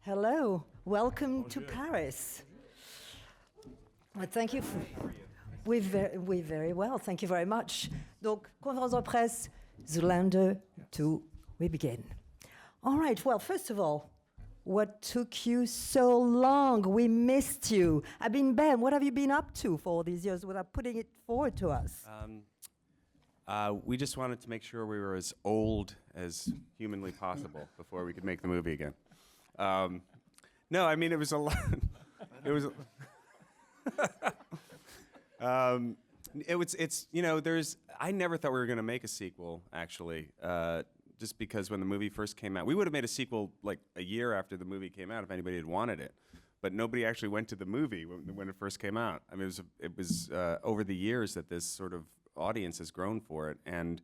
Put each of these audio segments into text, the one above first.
Hello, welcome to Paris. Well, thank you. We're very well, thank you very much. Donc, conférence de presse, Zoolander 2, we begin. All right, well, first of all, what took you so long? We missed you. I mean, Ben, what have you been up to for all these years without putting it forward to us? We just wanted to make sure we were as old as humanly possible before we could make the movie again. No, I mean, it was a lot. It was. It's you know, I never thought we were going to make a sequel, actually, just because when the movie first came out, we would have made a sequel like a year after the movie came out if anybody had wanted it, but nobody actually went to the movie when it first came out. I mean, it was over the years that this sort of audience has grown for it, and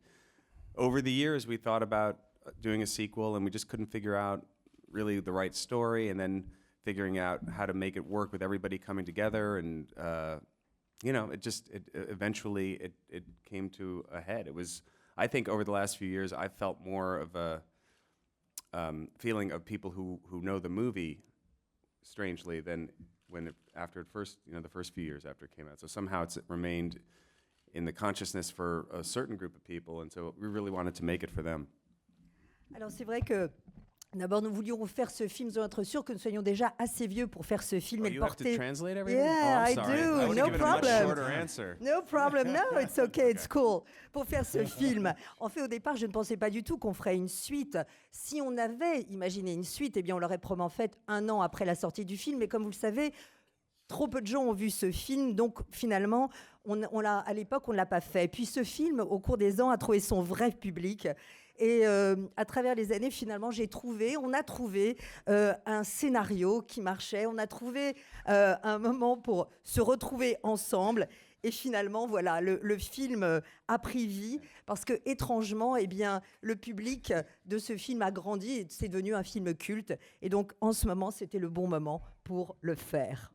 over the years we thought about doing a sequel, and we just couldn't figure out really the right story, and then figuring out how to make it work with everybody coming together, and you know, it eventually came to a head. It was, I think, over the last few years, I felt more of a feeling of people who know the movie, strangely, than after it first, you know, the first few years after it came out. So somehow it's remained in the consciousness for a certain group of people, and so we really wanted to make it for them. Alors c'est vrai que d'abord nous voulions faire ce film sans être sûr que nous soyons déjà assez vieux pour faire ce film et le porter. You have to translate everything? Yeah, I'm I sorry. do. I No given problem. A much shorter answer. No problem. No, it's okay. It's cool. Pour faire ce film, en fait, au départ, je ne pensais pas du tout qu'on ferait une suite. Si on avait imaginé une suite, eh bien, on l'aurait probablement faite 1 an après la sortie du film. Mais comme vous le savez, trop peu de gens ont vu ce film, donc finalement, à l'époque, on ne l'a pas fait. Puis ce film, au cours des ans, a trouvé son vrai public. Et à travers les années, finalement, on a trouvé un scénario qui marchait. On a trouvé un moment pour se retrouver ensemble. Et finalement, voilà, le film a pris vie parce que, étrangement, eh bien, le public de ce film a grandi et c'est devenu un film culte. Et donc, en ce moment, c'était le bon moment pour le faire.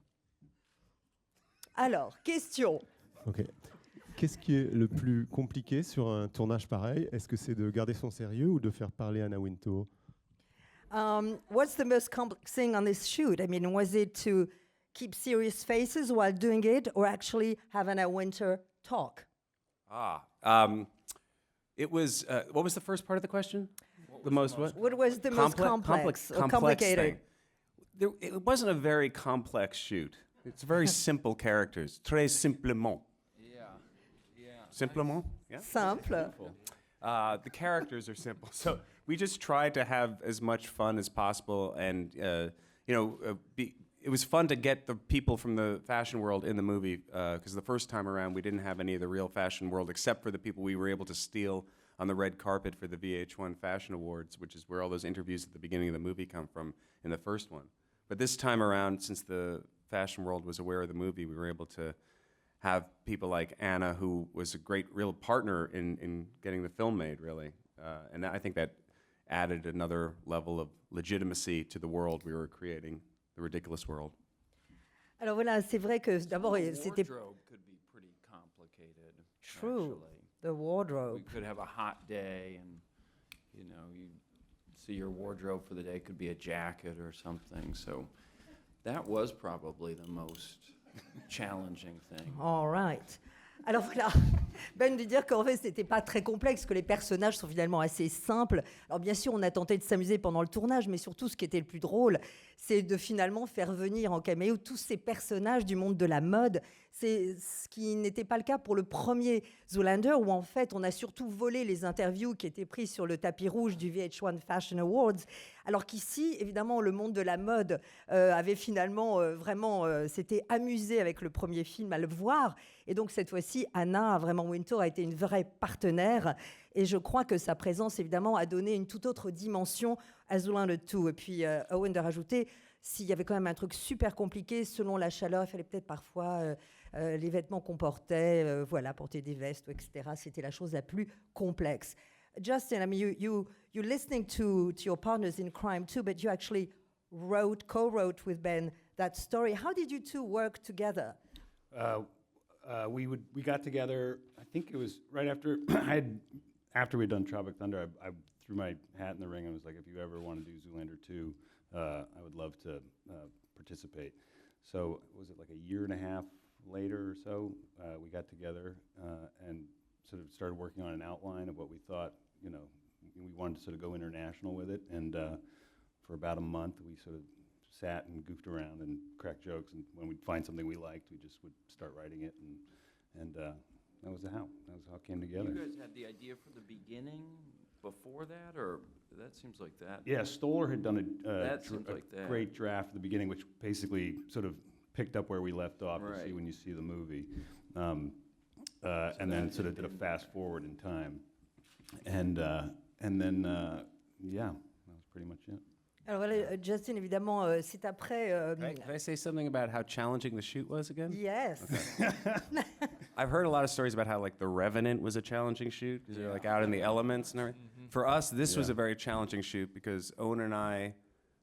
Alors, question. Ok. Qu'est-ce qui est le plus compliqué sur un tournage pareil? Est-ce que c'est de garder son sérieux ou de faire parler Anna Wintour? What's the most complex thing on this shoot? I mean, was it to keep serious faces while doing it, or actually have Anna Wintour talk? It was. What was the first part of the question? What was the most complex or complicated? It wasn't a very complex shoot. It's very simple characters. Très simplement. Simplement? Yeah. Simple. The characters are simple. So we just tried to have as much fun as possible, and it was fun to get the people from the fashion world in the movie, because the first time around we didn't have any of the real fashion world except for the people we were able to steal on the red carpet for the VH1 Fashion Awards, which is where all those interviews at the beginning of the movie come from in the first one. But this time around, since the fashion world was aware of the movie, we were able to have people like Anna, who was a great real partner in getting the film made, really. And I think that added another level of legitimacy to the world we were creating, the ridiculous world. Alors voilà, c'est vrai que d'abord c'était wardrobe could be pretty complicated. True. Actually. The wardrobe. We could have a hot day, and you see your wardrobe for the day could be a jacket or something. So that was probably the most challenging thing. All right. Alors voilà, Ben de dire qu'en fait c'était pas très complexe, que les personnages sont finalement assez simples. Alors bien sûr on a tenté de s'amuser pendant le tournage, mais surtout ce qui était le plus drôle, c'est de finalement faire venir en caméo tous ces personnages du monde de la mode. C'est ce qui n'était pas le cas pour le premier Zoolander, où en fait on a surtout volé les interviews qui étaient prises sur le tapis rouge du VH1 Fashion Awards, alors qu'ici évidemment le monde de la mode avait finalement vraiment s'était amusé avec le premier film à le voir, et donc cette fois-ci Anna Wintour a été une vraie partenaire, et je crois que sa présence évidemment a donné une toute autre dimension à Zoolander 2. Et puis Owen de rajouter, s'il y avait quand même un truc super compliqué, selon la chaleur, il fallait peut-être parfois les vêtements qu'on portait, porter des vestes, etc. C'était la chose la plus complexe. Justin, I mean, you're listening to your partners in crime too, but you actually co-wrote with Ben that story. How did you two work together? We got together. I think it was right after after we'd done Tropic Thunder. I threw my hat in the ring and was like, if you ever want to do Zoolander 2, I would love to participate. So was it like a year and a half later or so, we got together and sort of started working on an outline of what we thought, we wanted to sort of go international with it. And for about a month, we sort of sat and goofed around and cracked jokes. And when we'd find something we liked, we just would start writing it. And that was how it came together. You guys had the idea from the beginning before that, or that seems like that? Yeah, Stoller had done a great draft at the beginning, which basically sort of picked up where we left off. Right. You see when you see the movie, and then sort of did a fast forward in time, and then yeah, that was pretty much it. Alors voilà, Justin, évidemment, c'est après. Can I say something about how challenging the shoot was again? Yes. I've heard a lot of stories about how like The Revenant was a challenging shoot because they're like out in the elements and everything. For us, this was a very challenging shoot because Owen and I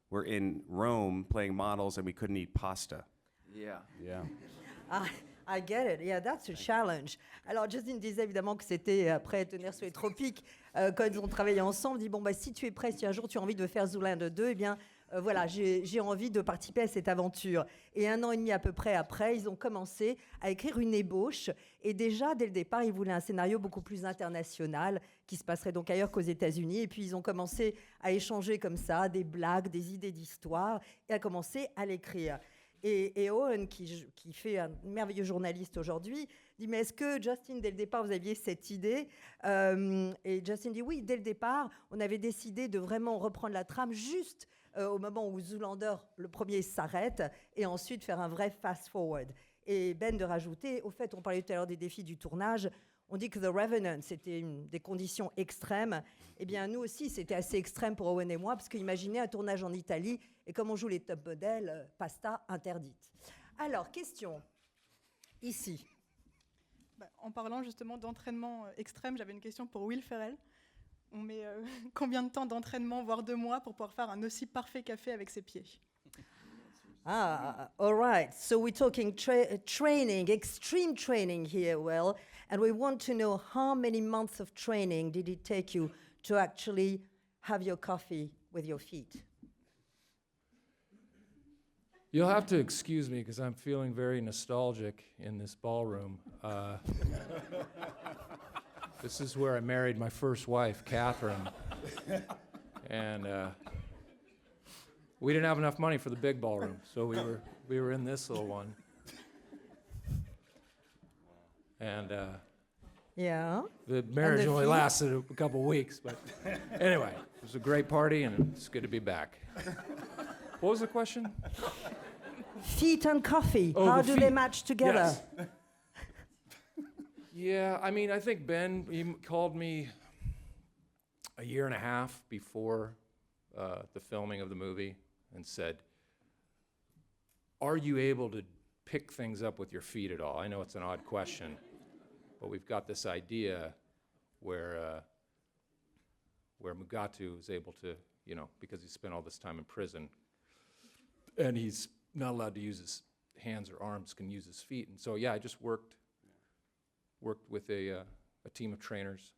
were in Rome playing models and we couldn't eat pasta. Yeah. Yeah. I get it. Yeah, that's a challenge. Alors, Justin disait évidemment que c'était après Tenir sur les tropiques, quand ils ont travaillé ensemble, dit bon bah si tu es prêt, si un jour tu as envie de faire Zoolander 2, eh bien voilà, j'ai envie de participer à cette aventure. Et 1 an et demi à peu près après, ils ont commencé à écrire une ébauche. Et déjà, dès le départ, ils voulaient un scénario beaucoup plus international, qui se passerait donc ailleurs qu'aux États-Unis. Et puis, ils ont commencé à échanger comme ça, des blagues, des idées d'histoire, et à commencer à l'écrire. Et Owen, qui fait un merveilleux journaliste aujourd'hui, dit « Mais est-ce que, Justin, dès le départ, vous aviez cette idée ?» Et Justin dit « Oui, dès le départ, on avait décidé de vraiment reprendre la trame juste au moment où Zoolander, le premier, s'arrête, et ensuite faire un vrai fast-forward. » Et Ben de rajouter, au fait, on parlait tout à l'heure des défis du tournage, on dit que The Revenant, c'était des conditions extrêmes. Eh bien, nous aussi, c'était assez extrême pour Owen et moi, parce qu'imaginez un tournage en Italie, et comme on joue les top modèles, pasta interdite. Alors, question, ici. En parlant justement d'entraînement extrême, j'avais une question pour Will Ferrell. On met combien de temps d'entraînement, voire 2 mois, pour pouvoir faire un aussi parfait café avec ses pieds? Ah, all right. So we're talking training, extreme training here, Will. And we want to know how many months of training did it take you to actually have your coffee with your feet? You'll have to excuse me because I'm feeling very nostalgic in this ballroom. This is where I married my first wife, Catherine. And we didn't have enough money for the big ballroom, so we were in this little one. And yeah. The marriage only lasted a couple weeks, but anyway, it was a great party and it's good to be back. What was the question? Feet and coffee, Oh, how the do feet. they match together? Yes. Yeah, I mean, I think Ben, he called me a year and a half before the filming of the movie and said, are you able to pick things up with your feet at all? I know it's an odd question, but we've got this idea where Mugatu is able to, because he spent all this time in prison, and he's not allowed to use his hands or arms, can use his feet. And so, yeah, I just worked with a team of trainers.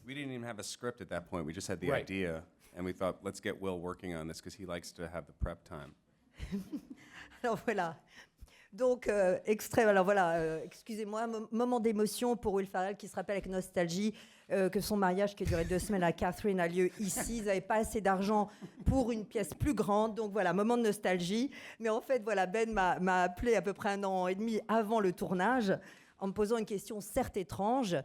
We didn't even have a script at that point. We just had the Right. idea, and we thought, let's get Will working on this because he likes to have the prep time. Alors voilà. Donc, extrait, alors voilà, excusez-moi, moment d'émotion pour Will Ferrell qui se rappelle avec nostalgie que son mariage qui a duré 2 semaines à Catherine a lieu ici. Ils n'avaient pas assez d'argent pour une pièce plus grande. Donc voilà, moment de nostalgie. Mais en fait, voilà, Ben m'a appelé à peu près 1 an et demi avant le tournage en me posant une question certes étrange.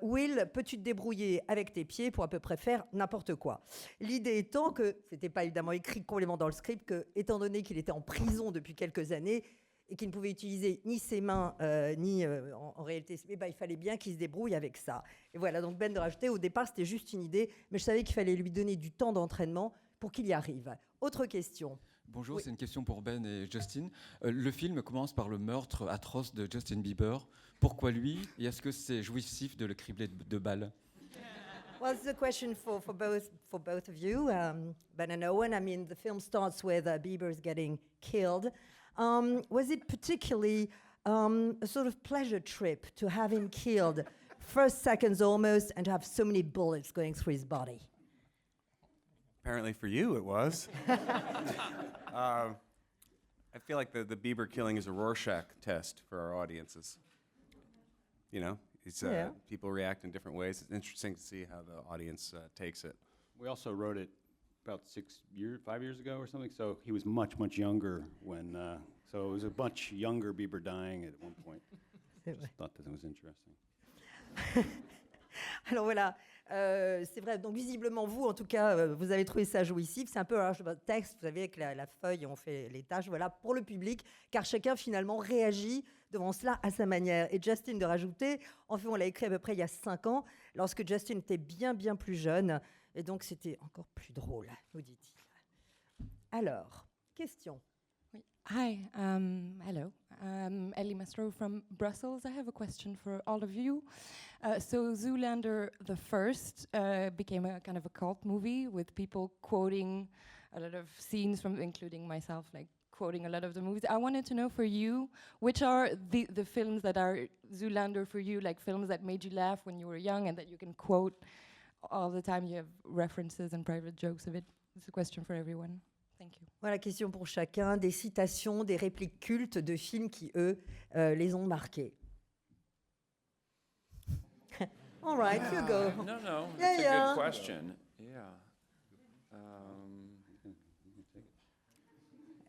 Will, peux-tu te débrouiller avec tes pieds pour à peu près faire n'importe quoi? L'idée étant que, c'était pas évidemment écrit complètement dans le script, que, étant donné qu'il était en prison depuis quelques années et qu'il ne pouvait utiliser ni ses mains, ni en réalité, il fallait bien qu'il se débrouille avec ça. Et voilà, donc Ben de rajouter, au départ c'était juste une idée, mais je savais qu'il fallait lui donner du temps d'entraînement pour qu'il y arrive. Autre question. Bonjour, Oui. c'est une question pour Ben et Justin. Le film commence par le meurtre atroce de Justin Bieber. Pourquoi lui? Et est-ce que c'est jouissif de le cribler de balles? Well, this is a question for both of you, Ben and Owen. I mean, the film starts with Bieber's getting killed. Was it particularly a sort of pleasure trip to have him killed, first seconds almost, and to have so many bullets going through his body? Apparently for you, it was. I feel like the Bieber killing is a Rorschach test for our audiences. You know, it's people react in different ways. It's interesting to see how the audience takes it. We also wrote it about 5 years ago or something, so he was much, much younger when, so it was a much younger Bieber dying at one point. Just thought that it was interesting. Alors voilà, c'est vrai. Donc visiblement, vous, en tout cas, vous avez trouvé ça jouissif. C'est un peu un texte, vous savez, avec la feuille, on fait les tâches, voilà, pour le public, car chacun finalement réagit devant cela à sa manière. Et Justin de rajouter, en fait, on l'a écrit à peu près il y a 5 ans, lorsque Justin était bien, bien plus jeune. Et donc, c'était encore plus drôle, nous dit-il. Alors, question. Oui. Hi, hello. Ellie Mastro from Brussels. I have a question for all of you. So Zoolander the first became a kind of a cult movie with people quoting a lot of scenes from, including myself, like quoting a lot of the movies. I wanted to know for you, which are the films that are Zoolander for you, like films that made you laugh when you were young and that you can quote all the time. You have references and private jokes of it. It's a question for everyone. Thank you. Voilà, question pour chacun, des citations, des répliques cultes de films qui, eux, les ont marqués. All right, you go. No, Yeah, it's a yeah. good question. Yeah.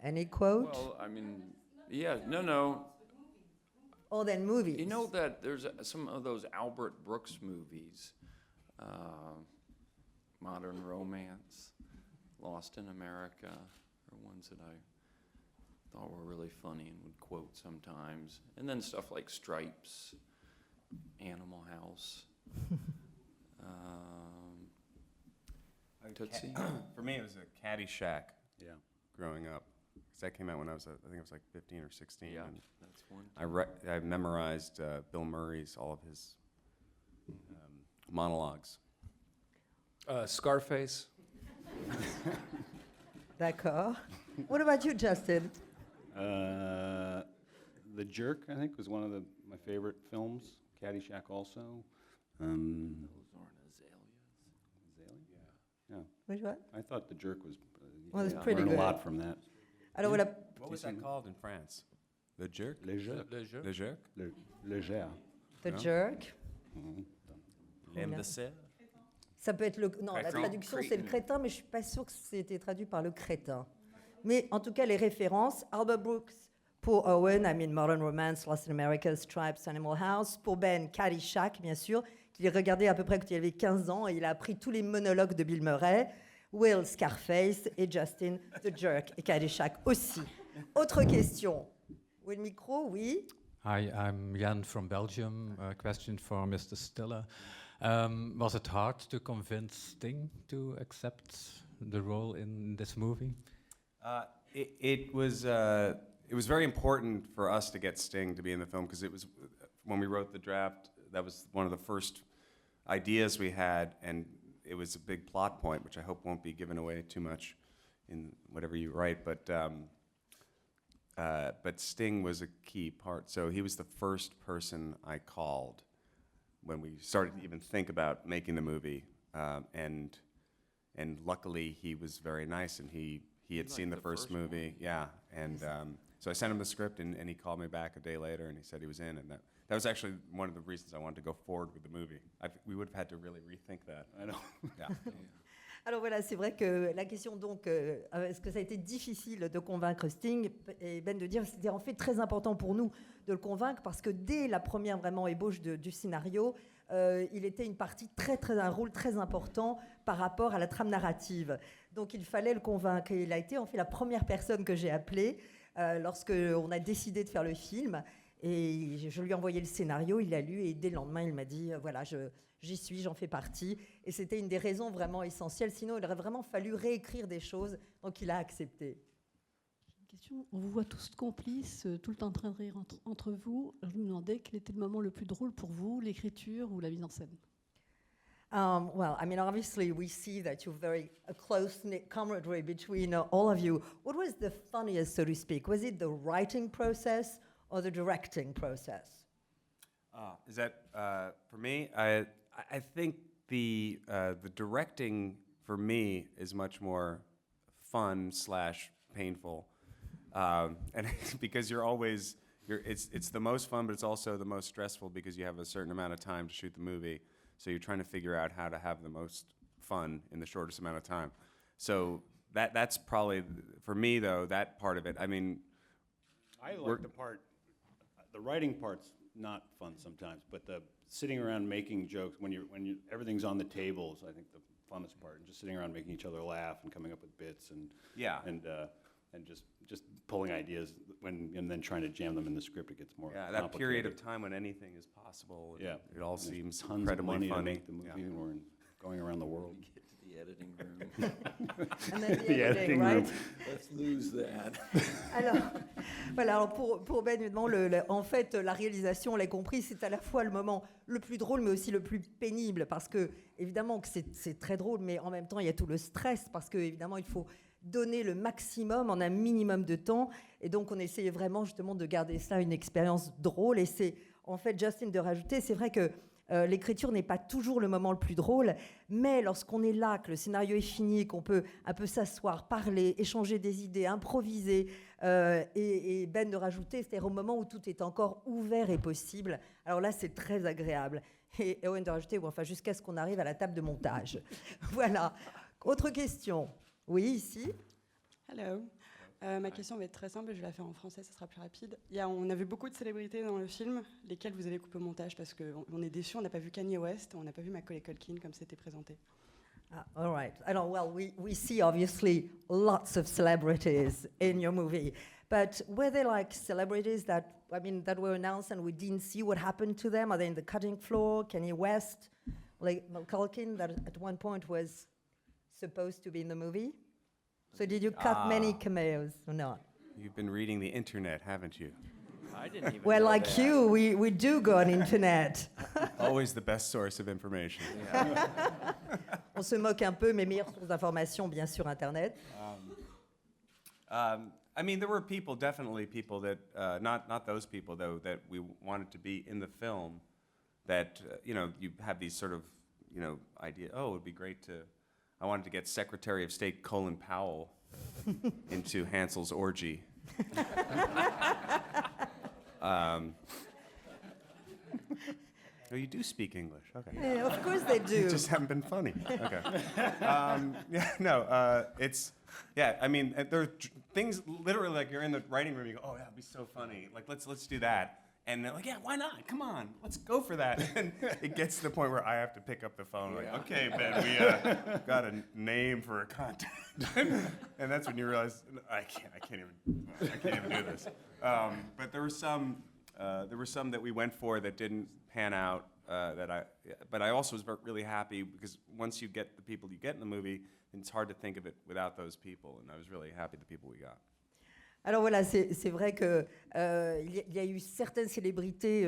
Any quote? Well, I mean, yeah, no. Or then movies. You know that there's some of those Albert Brooks movies, Modern Romance, Lost in America, are ones that I thought were really funny and would quote sometimes. And then stuff like Stripes, Animal House. Tootsie. For me, it was a Caddyshack. Yeah. Growing up, because that came out when I was, I think it was like 15 or 16. Yeah, and that's one. I memorized Bill Murray's all of his monologues. Scarface. D'accord. What about you, Justin? The Jerk, I think, was one of my favorite films. Caddyshack also. Those aren't azaleas. Yeah. Which one? I thought The Jerk was. Well, it's pretty learned good. a lot from that. Alors voilà. What was that called in France? The Jerk? Le Jerk. Le Jerk? Le Jerk. The No? Jerk. L'imbécile? Ça peut être le... Non, la Crétin. traduction, c'est le crétin, mais je suis pas sûre que c'était traduit par le crétin. Mais en tout cas, les références, Albert Brooks pour Owen, I mean Modern Romance, Lost in America, Stripes, Animal House. Pour Ben, Caddyshack, bien sûr, qu'il regardait à peu près quand il avait 15 ans, et il a appris tous les monologues de Bill Murray. Will, Scarface, et Justin, The Jerk, et Caddyshack aussi. Autre question. Oui, le micro, oui. Hi, I'm Jan from Belgium. A question for Mr. Stiller. Was it hard to convince Sting to accept the role in this movie? It was very important for us to get Sting to be in the film, because it was, when we wrote the draft, that was one of the first ideas we had, and it was a big plot point, which I hope won't be given away too much in whatever you write, but Sting was a key part. So he was the first person I called when we started to even think about making the movie, and luckily he was very nice, and he had seen the first movie, yeah, and so I sent him the script, and he called me back a day later, and he said he was in, and that was actually one of the reasons I wanted to go forward with the movie. We would have had to really rethink that. I know. Yeah. Alors voilà, c'est vrai que la question donc, est-ce que ça a été difficile de convaincre Sting, et Ben de dire c'était en fait très important pour nous de le convaincre, parce que dès la première vraiment ébauche du scénario, il était un rôle très important par rapport à la trame narrative. Donc il fallait le convaincre, et il a été en fait la première personne que j'ai appelée lorsque on a décidé de faire le film. Et je lui ai envoyé le scénario, il l'a lu, et dès le lendemain, il m'a dit, voilà, j'y suis, j'en fais partie. Et c'était une des raisons vraiment essentielles. Sinon, il aurait vraiment fallu réécrire des choses. Donc, il a accepté. Une question. On vous voit tous complices, tout le temps en train de rire entre vous. Je me demandais quel était le moment le plus drôle pour vous, l'écriture ou la mise en scène. Well, I mean, obviously, we see that you're a close-knit camaraderie between all of you. What was the funniest, so to speak? Was it the writing process or the directing process? Is that for me? I think the directing for me, is much more fun/painful, and because it's the most fun, but it's also the most stressful because you have a certain amount of time to shoot the movie, so you're trying to figure out how to have the most fun in the shortest amount of time. So that's probably, for me though, that part of it. I mean, I like the writing part's not fun sometimes, but the sitting around making jokes when everything's on the table is, I think, the funnest part, and just sitting around making each other laugh and coming up with bits and just pulling ideas and then trying to jam them in the script. It gets more that period of time when anything is possible. Yeah, it all seems tons incredibly of money funny. to make the movie, and we're going around the world. Get to the editing room. And then The editing room. Let's lose that. Alors pour Ben, évidemment, en fait, la réalisation, on l'a compris, c'est à la fois le moment le plus drôle, mais aussi le plus pénible, parce que évidemment que c'est très drôle, mais en même temps, il y a tout le stress, parce que évidemment, il faut donner le maximum en un minimum de temps, et donc on essayait vraiment justement de garder ça une expérience drôle. Et c'est en fait, Justin, de rajouter, c'est vrai que l'écriture n'est pas toujours le moment le plus drôle, mais lorsqu'on est là, que le scénario est fini, qu'on peut un peu s'asseoir, parler, échanger des idées, improviser, et Ben de rajouter, c'est-à-dire au moment où tout est encore ouvert et possible, alors là c'est très agréable. Et Owen de rajouter, enfin jusqu'à ce qu'on arrive à la table de montage. Voilà. Autre question. Oui, ici. Hello. Ma question va être très simple, je vais la faire en français, ça sera plus rapide. On a vu beaucoup de célébrités dans le film, lesquelles vous avez coupé au montage parce qu'on est déçus, on n'a pas vu Kanye West, on n'a pas vu Macaulay Culkin comme c'était présenté. All right. Alors, well, we see obviously lots of celebrities in your movie, but were there like celebrities that were announced and we didn't see what happened to them? Are they in the cutting floor? Kanye West, like Macaulay Culkin, that at one point was supposed to be in the movie? So did you cut many cameos or not? You've been reading the internet, haven't you? I didn't even Well, know like that. you, we do go on internet. Always the best source of information. On se moque un peu, mais meilleure source d'information, bien sûr, internet. I mean, there were definitely people that, not those people though, that we wanted to be in the film. That you have these sort of idea. Oh, it would be great to. I wanted to get Secretary of State Colin Powell into Hansel's orgy. Oh, you do speak English. Okay. Yeah, of course they do. You just haven't been funny. Okay. I mean, there are things literally like you're in the writing room. You go, oh, that'd be so funny. Like let's do that. And they're like, yeah, why not? Come on, let's go for that. And it gets to the point where I have to pick up the phone, like, okay, Ben, we got a name for a contact. And that's when you realize, I can't even do this. But there were some that we went for that didn't pan out. But I also was really happy because once you get the people you get in the movie, it's hard to think of it without those people. And I was really happy the people we got. Alors voilà, c'est vrai que il y a eu certaines célébrités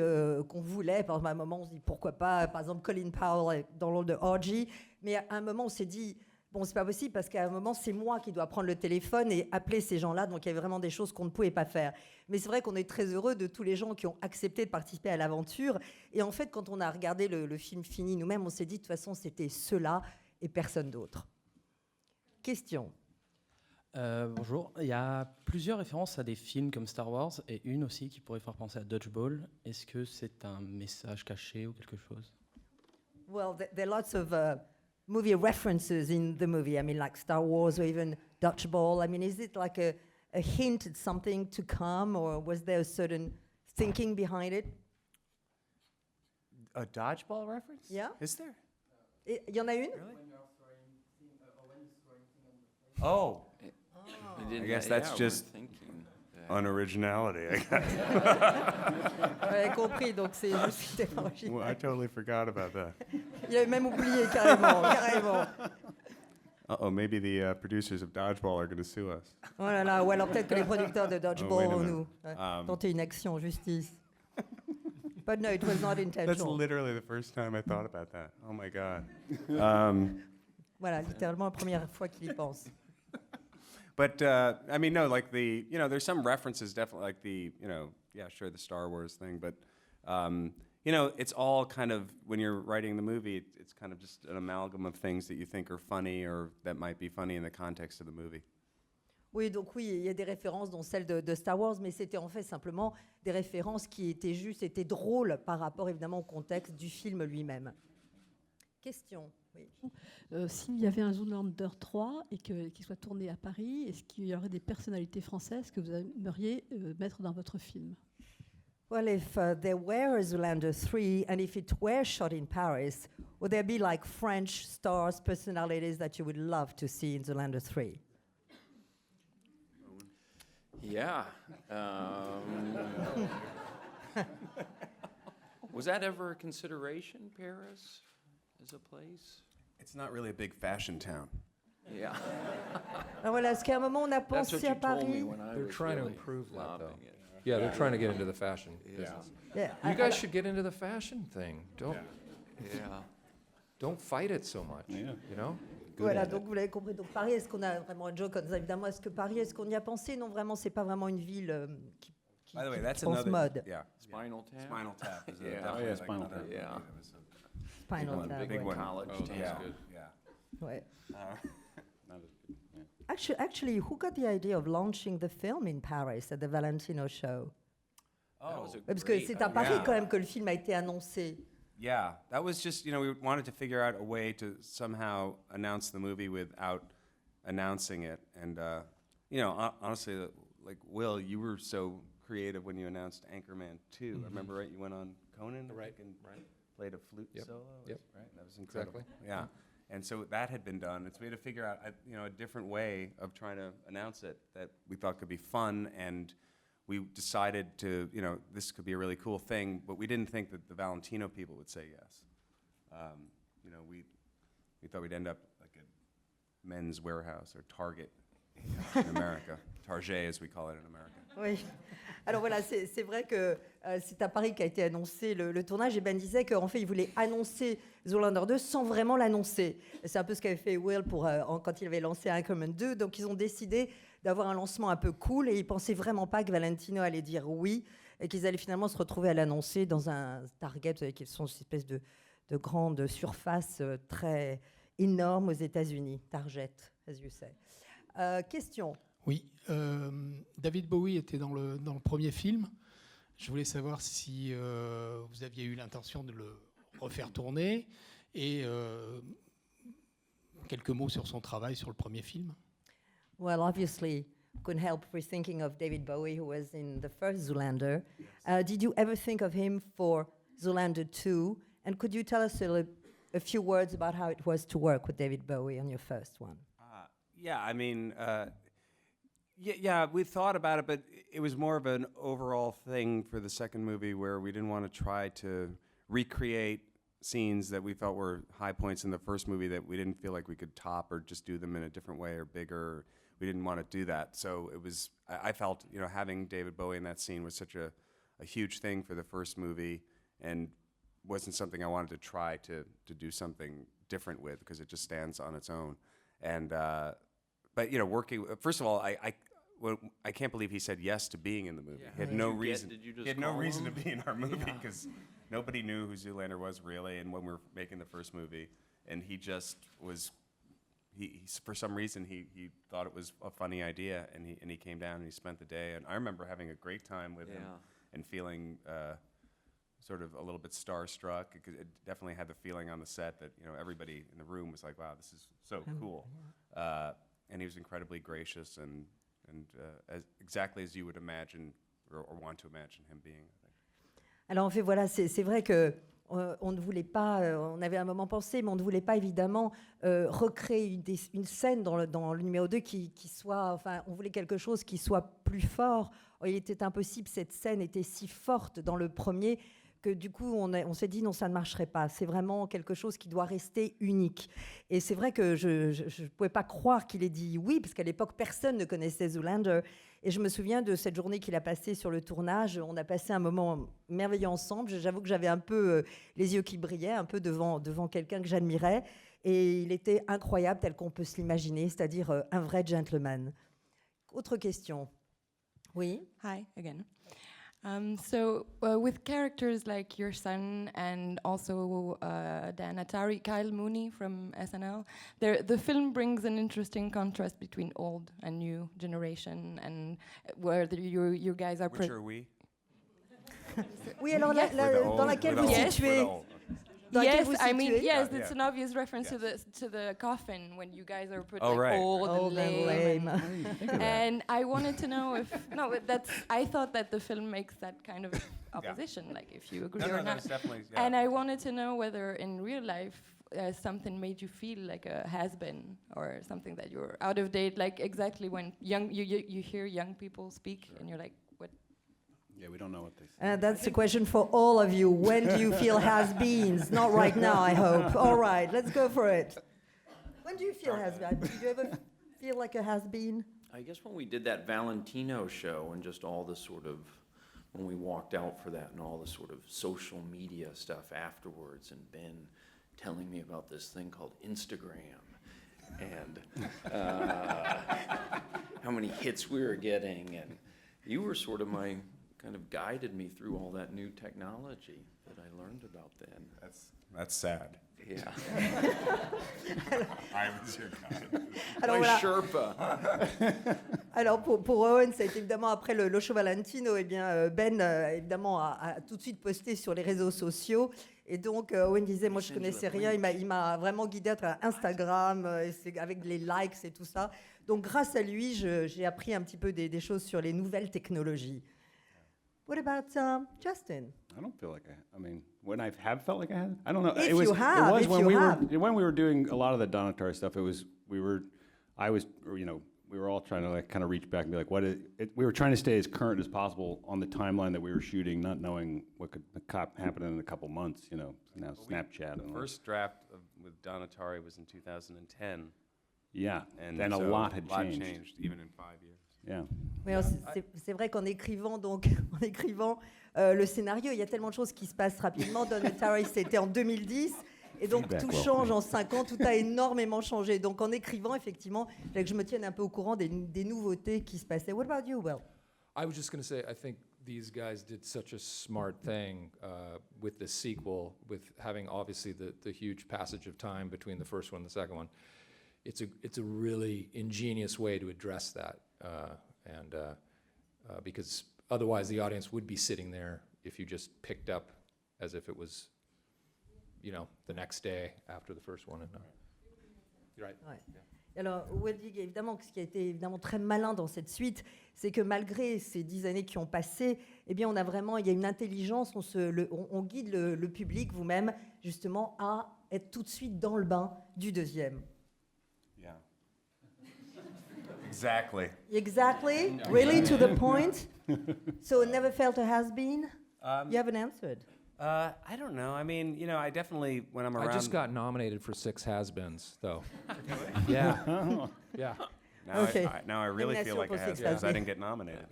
qu'on voulait. Par exemple, à un moment, on se dit pourquoi pas, par exemple, Colin Powell dans le rôle de Orgy. Mais à un moment, on s'est dit, bon, c'est pas possible parce qu'à un moment, c'est moi qui dois prendre le téléphone et appeler ces gens-là. Donc il y avait vraiment des choses qu'on ne pouvait pas faire. Mais c'est vrai qu'on est très heureux de tous les gens qui ont accepté de participer à l'aventure. Et en fait, quand on a regardé le film fini nous-mêmes, on s'est dit, de toute façon, c'était ceux-là et personne d'autre. Question. Bonjour, il y a plusieurs références à des films comme Star Wars et une aussi qui pourrait faire penser à Dodgeball. Est-ce que c'est un message caché ou quelque chose? Well, there are lots of movie references in the movie. I mean, like Star Wars or even Dodgeball. I mean, is it like a hint at something to come, or was there a certain thinking behind it? A dodgeball reference? Yeah. Is there? Il y en a une? Oh. I guess that's just unoriginality. J'avais compris, donc c'est juste c'était pas original. Well, I totally forgot about that. Il avait même oublié carrément. Uh-oh, maybe the producers of Dodgeball are going to sue us. Oh là là, ou alors peut-être que les producteurs de Dodgeball vont nous minute. tenter une action en justice. But no, it was not That's intentional. literally the first time I thought about that. Oh my God. Voilà, littéralement la première fois qu'il y pense. But I mean, no, like there's some references definitely, like the Star Wars thing, but you know, it's all kind of, when you're writing the movie, it's kind of just an amalgam of things that you think are funny or that might be funny in the context of the movie. Oui, donc oui, il y a des références, dont celle de Star Wars, mais c'était en fait simplement des références qui étaient juste, étaient drôles par rapport évidemment au contexte du film lui-même. Question. Oui. S'il y avait un Zoolander 3 et qu'il soit tourné à Paris, est-ce qu'il y aurait des personnalités françaises que vous aimeriez mettre dans votre film? Well, if there were a Zoolander 3 and if it were shot in Paris, would there be like French stars, personalities that you would love to see in Zoolander 3? Yeah. Was that ever a consideration, Paris, as a place? It's not really a big fashion town. Yeah. Alors voilà, est-ce qu'à un moment on a That's what pensé you à told me Paris? when I They're was trying to really improve that, though. lobbing it. Yeah, they're trying to get into the fashion business. Yeah, You guys should get into the fashion thing. Yeah. Don't fight it so much. Yeah. You know. Voilà, donc vous l'avez compris. Donc Paris, est-ce qu'on a vraiment un joke comme ça? Évidemment, est-ce que Paris, est-ce qu'on y a pensé? Non, vraiment, c'est pas vraiment une ville qui By the way, that's pense another mode. Yeah. Spinal Tap. Spinal Tap is Yeah. definitely yeah, like Spinal another Tap. movie Yeah. that was a Spinal one, Tap, big ouais. one. College Oh, team. yeah, Good. yeah. Ouais. Not as good. Yeah. Actually, who got the idea of launching the film in Paris at the Valentino show? That was a Parce que great c'est à Paris idea. quand même que le film a été annoncé. Yeah, that was just, you know, we wanted to figure out a way to somehow announce the movie without announcing it. And, you know, honestly, like, Will, you were so creative when you announced Anchorman 2. I remember, right? You went on Conan, I think, and played a flute Yep. solo. Yep. Right? That was incredible. Exactly. Yeah. And so that had been done. And so we had to figure out, you know, a different way of trying to announce it that we thought could be fun. And we decided to, you know, this could be a really cool thing, but we didn't think that the Valentino people would say yes. You know, we thought we'd end up like a Men's Warehouse or Target in America. Target, as we call it in America. Oui. Alors voilà, c'est vrai que c'est à Paris qu'a été annoncé le tournage. Et Ben disait qu'en fait, il voulait annoncer Zoolander 2 sans vraiment l'annoncer. C'est un peu ce qu'avait fait Will quand il avait lancé Anchorman 2. Donc, ils ont décidé d'avoir un lancement un peu cool et ils pensaient vraiment pas que Valentino allait dire oui et qu'ils allaient finalement se retrouver à l'annoncer dans un Target. Vous savez qu'ils sont une espèce de grande surface très énorme aux États-Unis. Target, as you say. Question. Oui, David Bowie était dans le premier film. Je voulais savoir si vous aviez eu l'intention de le refaire tourner et quelques mots sur son travail sur le premier film. Well, obviously, couldn't help rethinking of David Bowie, who was in the first Zoolander. Did you ever think of him for Zoolander 2? And could you tell us a few words about how it was to work with David Bowie on your first one? Yeah, I mean, yeah, we thought about it, but it was more of an overall thing for the second movie where we didn't want to try to recreate scenes that we felt were high points in the first movie that we didn't feel like we could top or just do them in a different way or bigger. We didn't want to do that. So it was, I felt, you know, having David Bowie in that scene was such a huge thing for the first movie and wasn't something I wanted to try to do something different with because it just stands on its own. And, but, you know, working, first of all, I can't believe he said yes to being in the movie. Yeah. He had no reason. Did you just He had no call reason him? to be in our movie because nobody knew who Zoolander was really, and when we were making the first movie, and he just was. He for some reason he thought it was a funny idea, and he came down and he spent the day, and I remember having a great time with him and feeling sort of a little bit starstruck because it definitely had the feeling on the set that, you know, everybody in the room was like, wow, this is so cool, and he was incredibly gracious and exactly as you would imagine or want to imagine him being. I think. Alors en fait, voilà, c'est vrai que on ne voulait pas, on avait un moment pensé, mais on ne voulait pas évidemment recréer une scène dans le numéro 2 qui soit, enfin, on voulait quelque chose qui soit plus fort. Il était impossible, cette scène était si forte dans le premier que du coup, on s'est dit non, ça ne marcherait pas. C'est vraiment quelque chose qui doit rester unique. Et c'est vrai que je ne pouvais pas croire qu'il ait dit oui, parce qu'à l'époque, personne ne connaissait Zoolander. Et je me souviens de cette journée qu'il a passée sur le tournage. On a passé un moment merveilleux ensemble. J'avoue que j'avais un peu les yeux qui brillaient, un peu devant quelqu'un que j'admirais. Et il était incroyable, tel qu'on peut se l'imaginer, c'est-à-dire un vrai gentleman. Autre question. Oui. Hi again. So with characters like your son and also Dan Atari, Kyle Mooney from SNL, the film brings an interesting contrast between old and new generation, and where you guys are. Which are we? Oui, alors Yes. dans laquelle vous situez. Yes, I mean, yes, Yeah, it's yeah. an obvious reference to the coffin when you guys are put Oh, like right. old Old and and lame. lame. And I wanted to know if I thought that the film makes that kind of opposition, like if you agree or not. That's definitely. Yeah. And I wanted to know whether in real life something made you feel like a has-been or something that you're out of date, like exactly when you hear young people speak and you're like, what? Yeah, we don't know what they say. That's a question for all of you. When do you feel has-beens? Not right now, I hope. All right, let's go for it. When do you feel has-been? Did you ever feel like a has-been? I guess when we did that Valentino show and just all the sort of, when we walked out for that and all the sort of social media stuff afterwards, and Ben telling me about this thing called Instagram and how many hits we were getting, and you were sort of kind of guided me through all that new technology that I learned about then. That's sad. Yeah. I was your guide. Alors, My voilà. Sherpa. Alors pour Owen, c'est évidemment après le show Valentino, eh bien Ben évidemment a tout de suite posté sur les réseaux sociaux. Et donc Owen disait, moi je connaissais rien, il m'a vraiment guidé à travers Instagram, avec les likes et tout ça. Donc grâce à lui, j'ai appris un petit peu des choses sur les nouvelles technologies. What about Justin? I don't feel like I mean, when I have felt like I had, I don't know. If it was, you have, it was if when you we have. were when we were doing a lot of the Donatari stuff. We were all trying to like kind of reach back and be like, we were trying to stay as current as possible on the timeline that we were shooting, not knowing what could happen in a couple months. You know, now Snapchat. The first draft with Donatari was in 2010. Yeah, and then a so lot had changed. even in 5 years. Yeah. Oui, c'est vrai qu'en écrivant le scénario, il y a tellement de choses qui se passent rapidement. Donatari, c'était en 2010. Et donc tout change en 5 ans, tout a énormément changé. Donc en écrivant, effectivement, il fallait que je me tienne un peu au courant des nouveautés qui se passaient. What about you, Will? I was just going to say, I think these guys did such a smart thing with the sequel, with having obviously the huge passage of time between the first one and the second one. It's a really ingenious way to address that, because otherwise the audience would be sitting there if you just picked up as if it was, the next day after the first one. You're right. Ouais. Alors, Wiig, évidemment, ce qui a été évidemment très malin dans cette suite, c'est que malgré ces 10 années qui ont passé, eh bien, il y a une intelligence, on guide le public, vous-même, justement, à être tout de suite dans le bain du deuxième. Yeah. Exactly. Exactly? Really, to the point? So it never felt a has-been? You haven't answered. I don't know. I mean, I definitely, when I'm around... I just got nominated for 6 has-beens, though. Yeah. Yeah. Now I really feel like I have, because I didn't get nominated.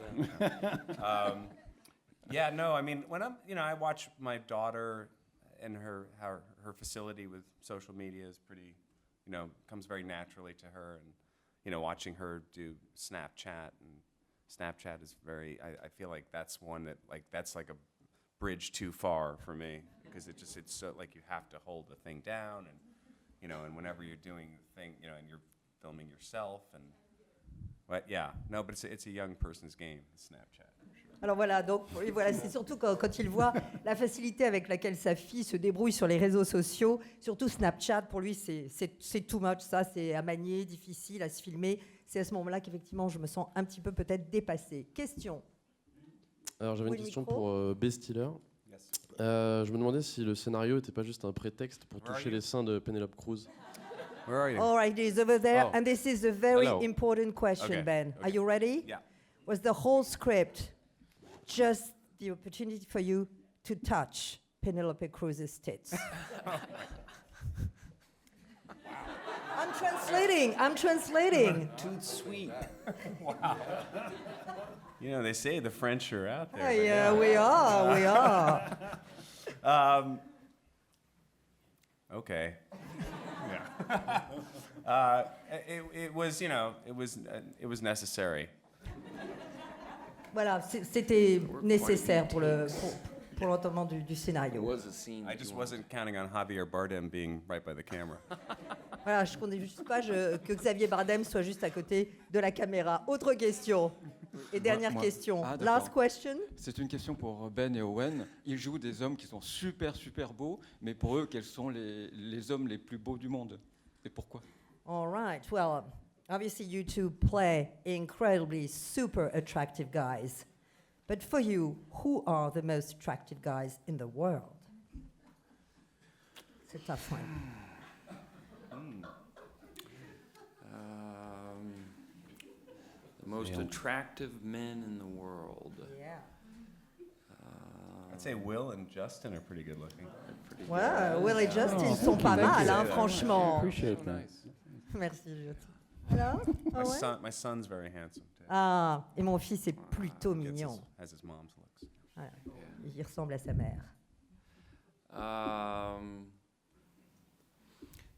Yeah, no, I mean, when I watch my daughter and her facility with social media is pretty, comes very naturally to her, and, watching her do Snapchat, and Snapchat is very, I feel like that's one that, that's like a bridge too far for me, because it's so, like, you have to hold the thing down, and, and whenever you're doing the thing, and you're filming yourself, but yeah, no, but it's a young person's game, Snapchat. Alors voilà, donc voilà, c'est surtout quand il voit la facilité avec laquelle sa fille se débrouille sur les réseaux sociaux, surtout Snapchat, pour lui c'est too much, ça c'est à manier, difficile à se filmer. C'est à ce moment-là qu'effectivement je me sens un petit peu peut-être dépassée. Question. Alors j'avais une question pour B. Stiller. Yes. Je me demandais si le scénario n'était pas juste un prétexte pour toucher les seins de Penélope Cruz. Where are you? All right, he's over there, and this is a very Hello. important question, Okay. Ben. Okay. Are you ready? Yeah. Was the whole script just the opportunity for you to touch Penelope Cruz's tits? I'm translating. Too sweet. Wow. They say the French are out there. Yeah, we are. Okay. Yeah. It was necessary. Voilà, c'était nécessaire pour l'entendement du scénario. I just wasn't counting on Javier Bardem being right by the camera. Voilà, je ne comptais juste pas que Xavier Bardem soit juste à côté de la caméra. Autre question. Et dernière question. Ah, Last question. C'est une question pour Ben et Owen. Ils jouent des hommes qui sont super, super beaux, mais pour eux, quels sont les hommes les plus beaux du monde? Et pourquoi? All right. Well, obviously you two play incredibly super attractive guys. But for you, who are the most attractive guys in the world? C'est a tough one. The most attractive men in the world. Yeah. I'd say Will and Justin are pretty good looking. Ouais, Will et Justin sont pas mal, hein, franchement. Appreciate that. Merci, Juliette. Alors, Owen? My son's very handsome too. Ah, et mon fils est plutôt mignon. Has his mom's looks. Voilà. Il ressemble à sa mère.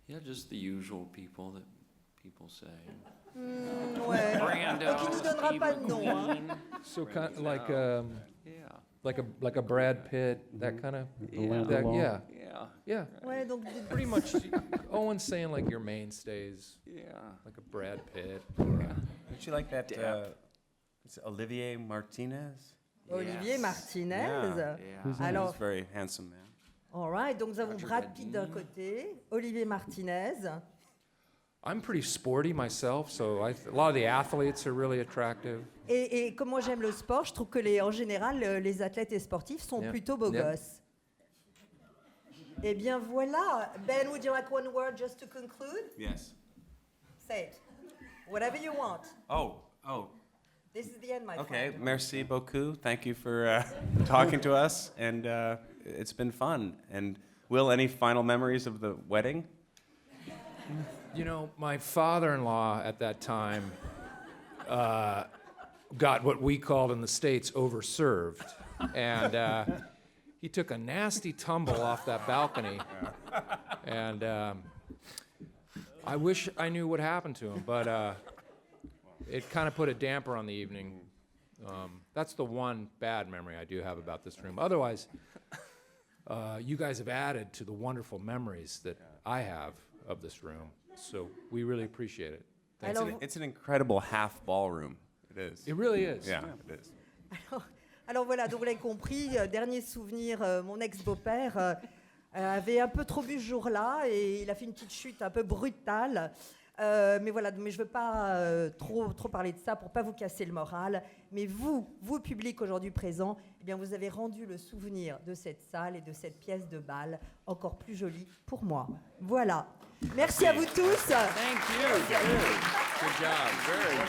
Yeah, just the usual people that people say. Ouais. Brando, Donc il nous donnera pas de nom. Hein. So kind of like a Brad Pitt, that kind of yeah. Ouais, donc Pretty much, Owen's saying like your mainstays. Yeah. Like a Brad Pitt. Don't you like that? Is it Olivier Martinez? Olivier Martinez. Yeah. Alors, He's a very handsome man. all right, donc nous avons Brad Pitt d'un côté, Olivier Martinez. I'm pretty sporty myself, so a lot of the athletes are really attractive. Et comme moi j'aime le sport, je trouve que en général, les athlètes et sportifs sont plutôt beaux gosses. Eh bien voilà. Ben, would you like one word just to conclude? Yes. Say it. Whatever you want. Oh. This is the end, my Okay. friend. Merci beaucoup. Thank you for talking to us, and it's been fun. And Will, any final memories of the wedding? You know, my father-in-law at that time got what we called in the States overserved. And he took a nasty tumble off that balcony. And I wish I knew what happened to him, but it kind of put a damper on the evening. That's the one bad memory I do have about this room. Otherwise, you guys have added to the wonderful memories that I have of this room. So we really appreciate it. It's an incredible half ballroom. It is. It really is. Yeah, it is. Alors voilà, donc vous l'avez compris, dernier souvenir, mon ex-beau-père avait un peu trop bu ce jour-là et il a fait une petite chute un peu brutale. Mais voilà, mais je ne veux pas trop parler de ça pour pas vous casser le moral. Mais vous public aujourd'hui présent, eh bien vous avez rendu le souvenir de cette salle et de cette pièce de bal encore plus jolie pour moi. Voilà. Merci à vous tous. Thank you. Good job. Very